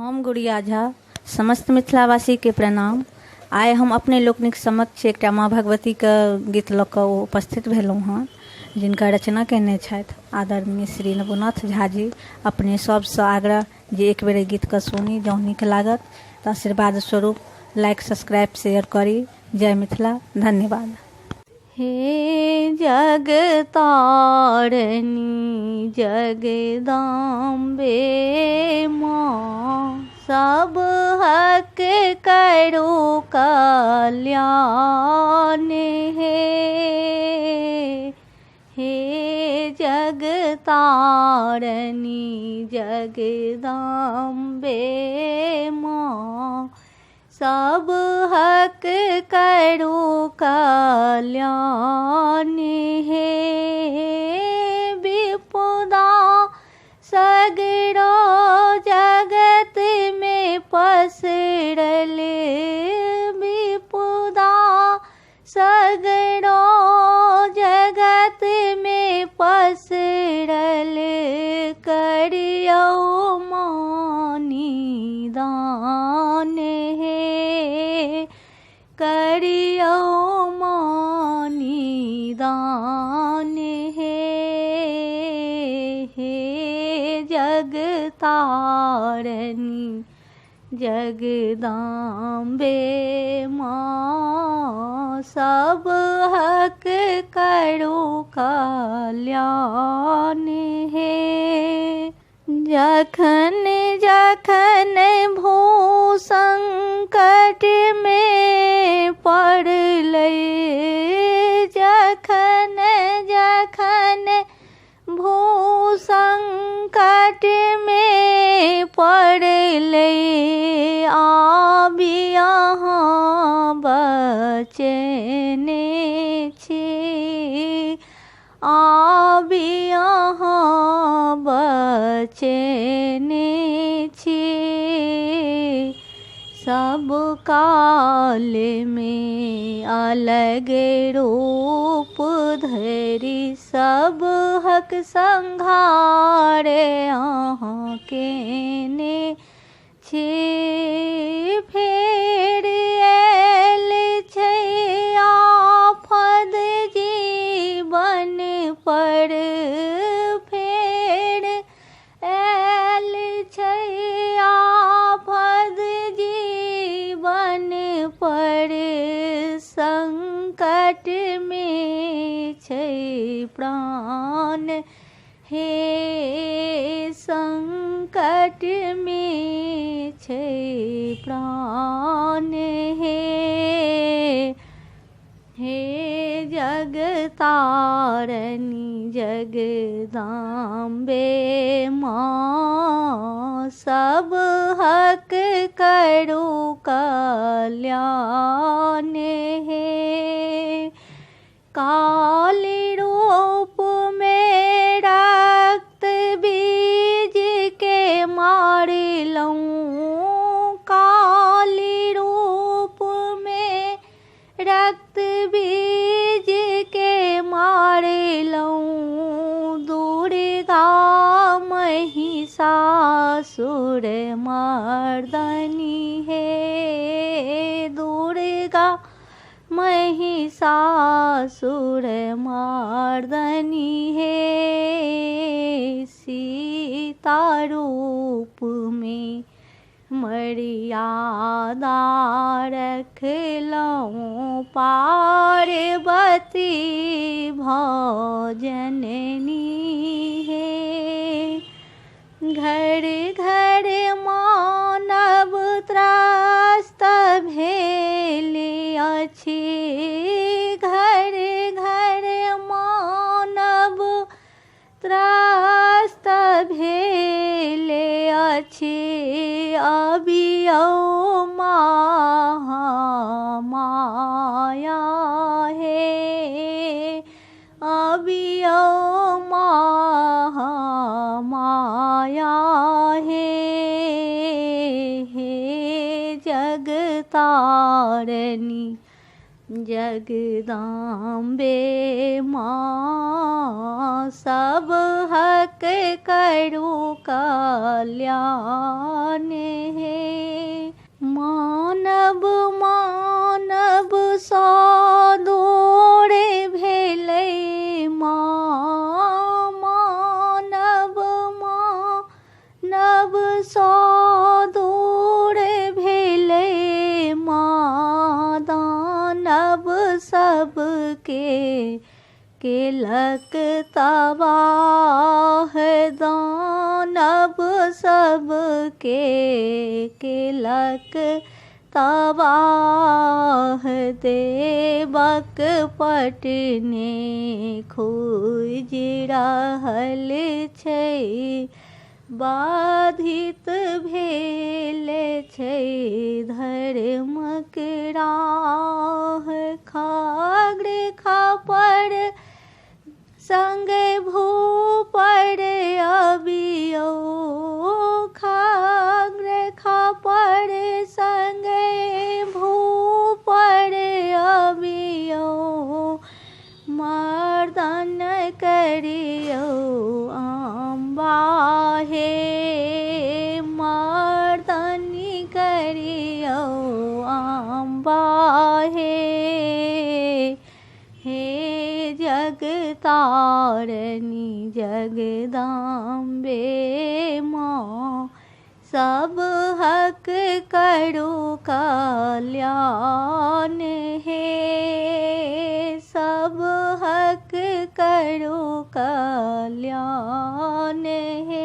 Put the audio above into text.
हम गुड़िया झा समस्त मिथिलावासी के प्रणाम। आइ हम अपने लोकनिक समक्ष एकटा माँ भगवती के गीत लऽ कऽ उपस्थित भेलहुँ हँ, जिनका रचना कयने छथि आदरणीय श्री नवनाथ झा जी। अपने सबसँ आग्रह जे एक बेर एहि गीतके सुनी, जँ नीक लागत तऽ आशीर्वाद स्वरूप लाइक सब्सक्राइब शेयर करी। जय मिथिला, धन्यवाद। हे जगतारिणी जगदम्बे माँ, सब हक करो कल्याण हे जगतारिणी जगदम्बे माँ, सब हक करो कल्याण हे विपुदा सगरो जगत में पसरल, विपुदा सगरो जगत में पसरल, करियो निदान हे, करियो निदान हे जगतारिणी जगदम्बे माँ, सब हक करो कल्याण हे। जखन जखन भू संकट में पड़लै, जखन जखन भू संकट में पड़लै, आबि अहाँ बचने छी, आबि अहाँ बचने छी, सब काल में अलग रूप धरि, सब हक संघारे अहाँ केने छी। फेर आयल छै आफत जीवन पर, फेर आयल छै आफत जीवन पर, संकट में छै प्राण हे, संकट में छै प्राण हे जगतारिणी जगदम्बे माँ, सब हक करो कल्याण हे। काल रूप में रक्त बीज के मारलहुँ, काल रूप में रक्त बीज के मारलहुँ, दुर्गा महिषासुर मर्दनी हे, दुर्गा महिषासुर मर्दनी हे। सीता रूप में मर्यादा रखलहुँ, पार्वती भजननी हे। घर घर मानव त्रस्त भेल अछि, घर घर मानव त्रस्त भेल अछि, अबियौ महामाया हे, अबियौ महामाया हे जगतारिणी जगदम्बे माँ, सब हक करू कल्याण। केलक तबाह दानव सबके, केलक तबाह देवक पटने खोजि रहल छै, बाधित भेल छै धर्मक राह। खाग्र खापर संगे भूपर अबियौ, खाग्र खापर संगे भूपर अबियौ, मर्दन करियौ अम्बा हे, मर्दनी करियौ अम्बा हे। हे जगतारनी जगदम्बे माँ, सब हक करो कल्याण हे, सब हक करो कल्याण हे।